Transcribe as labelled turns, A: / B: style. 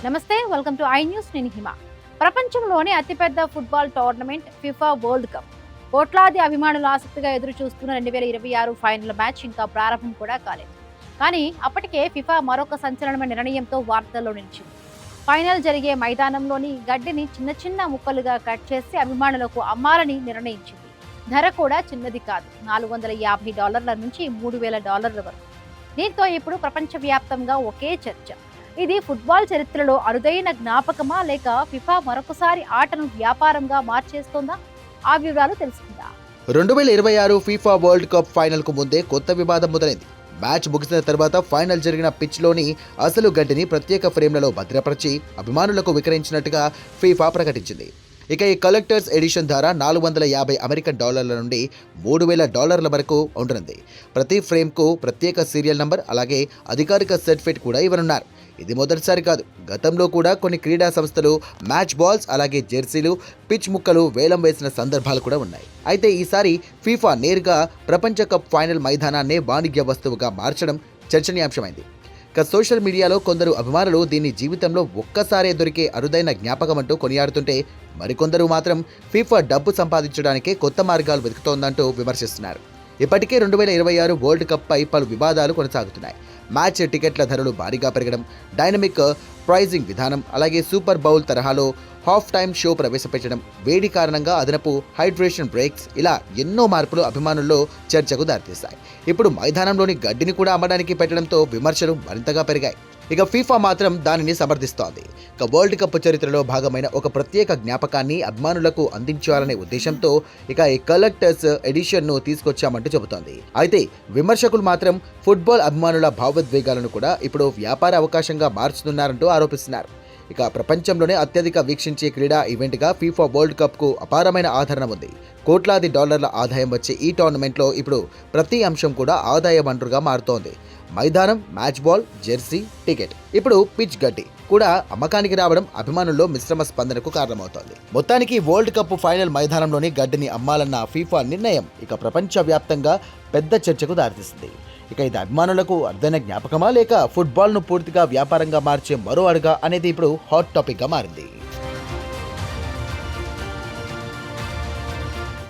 A: నమస్తే, welcome to I news. నేను హిమ. ప్రపంచంలోనే అతిపెద్ద football tournament FIFA world cup కోట్లాది అభిమానులు ఆసక్తిగా ఎదురు చూస్తున్న 2026 ఫైనల్ మ్యాచ్ ఇంకా ప్రారంభం కూడా కాలేదు. కానీ అప్పటికే ఫిఫా మరొక సంచలనమైన నిర్ణయంతో వార్తల్లో నిలిచింది. ఫైనల్ జరిగే మైదానంలోని గడ్డిని చిన్న చిన్న ముక్కలుగా కట్ చేసి అభిమానులకు అమ్మాలని నిర్ణయించింది. ధర కూడా చిన్నది కాదు, $450 నుంచి $3000 వరకు. దీంతో ఇప్పుడు ప్రపంచవ్యాప్తంగా ఒకే చర్చ. ఇది ఫుట్బాల్ చరిత్రలో అరుదైన జ్ఞాపకమా, లేక ఫిఫా మరొకసారి ఆటను వ్యాపారంగా మార్చేస్తోందా? ఆ వివరాలు తెలుసుకుందాం.
B: 2026 ఫీఫా వరల్డ్ కప్ ఫైనల్ కు ముందే కొత్త వివాదం మొదలైంది. మ్యాచ్ ముగిసిన తర్వాత ఫైనల్ జరిగిన పిచ్లోని అసలు గడ్డిని ప్రత్యేక ఫ్రేమ్లలో భద్రపరిచి అభిమానులకు విక్రయించినట్టుగా ఫీఫా ప్రకటించింది. ఇక ఈ కలెక్టర్స్ ఎడిషన్ ధర $450 నుండి $3000 వరకు ఉంటుంది. ప్రతి ఫ్రేమ్కు ప్రత్యేక సీరియల్ నంబర్, అలాగే అధికారిక సర్టిఫికేట్ కూడా ఇవ్వనున్నారు. ఇది మొదటిసారి కాదు. గతంలో కూడా కొన్ని క్రీడా సంస్థలు మ్యాచ్ బాల్స్, అలాగే జెర్సీలు, పిచ్ ముక్కలు వేలం వేసిన సందర్భాలు కూడా ఉన్నాయి. అయితే ఈసారి ఫీఫా నేరుగా ప్రపంచ కప్ ఫైనల్ మైదానాన్నే వాణిజ్య వస్తువుగా మార్చడం చర్చనీయాంశమైంది. ఇక సోషల్ మీడియాలో కొందరు అభిమానులు దీన్ని జీవితంలో ఒక్కసారే దొరికే అరుదైన జ్ఞాపకం అంటూ కొనియాడుతుంటే, మరికొందరు మాత్రం ఫీఫా డబ్బు సంపాదించడానికే కొత్త మార్గాలు వెతుకుతోందంటూ విమర్శిస్తున్నారు. ఇప్పటికే 2026 వరల్డ్ కప్ పై పలు వివాదాలు కొనసాగుతున్నాయి. మ్యాచ్ టికెట్ల ధరలు భారీగా పెరగడం, డైనమిక్ ప్రైజింగ్ విధానం, అలాగే సూపర్ బౌల్ తరహాలో హాఫ్ టైమ్ షో ప్రవేశపెట్టడం, వేడి కారణంగా అదనపు హైడ్రేషన్ బ్రేక్స్, ఇలా ఎన్నో మార్పులు అభిమానుల్లో చర్చకు దారితీశాయి. ఇప్పుడు మైదానంలోని గడ్డిని కూడా అమ్మడానికి పెట్టడంతో విమర్శలు మరింతగా పెరిగాయి. ఇక ఫీఫా మాత్రం దానిని సమర్థిస్తోంది. ఇక వరల్డ్ కప్ చరిత్రలో భాగమైన ఒక ప్రత్యేక జ్ఞాపకాన్ని అభిమానులకు అందించాలనే ఉద్దేశంతో ఇక ఈ కలెక్టర్స్ ఎడిషన్ను తీసుకొచ్చామంటూ చెబుతోంది. అయితే విమర్శకులు మాత్రం ఫుట్బాల్ అభిమానుల భావోద్వేగాలను కూడా ఇప్పుడు వ్యాపార అవకాశంగా మార్చుతున్నారంటూ ఆరోపిస్తున్నారు. ఇక ప్రపంచంలోనే అత్యధిక వీక్షించే క్రీడా ఈవెంట్గా ఫీఫా వరల్డ్ కప్కు అపారమైన ఆదరణ ఉంది. కోట్లాది డాలర్ల ఆదాయం వచ్చే ఈ టోర్నమెంట్లో ఇప్పుడు ప్రతి అంశం కూడా ఆదాయ వనరుగా మారుతోంది. మైదానం, మ్యాచ్ బాల్, జెర్సీ, టికెట్, ఇప్పుడు పిచ్ గడ్డి కూడా అమ్మకానికి రావడం అభిమానుల్లో మిశ్రమ స్పందనకు కారణమవుతోంది. మొత్తానికి వరల్డ్ కప్ ఫైనల్ మైదానంలోని గడ్డిని అమ్మాలన్న ఫీఫా నిర్ణయం ఇక ప్రపంచవ్యాప్తంగా పెద్ద చర్చకు దారితీస్తుంది. ఇక ఇది అభిమానులకు అరుదైన జ్ఞాపకమా, లేక ఫుట్బాల్ను పూర్తిగా వ్యాపారంగా మార్చే మరో అడుగా అనేది ఇప్పుడు హాట్ టాపిక్గా మారింది.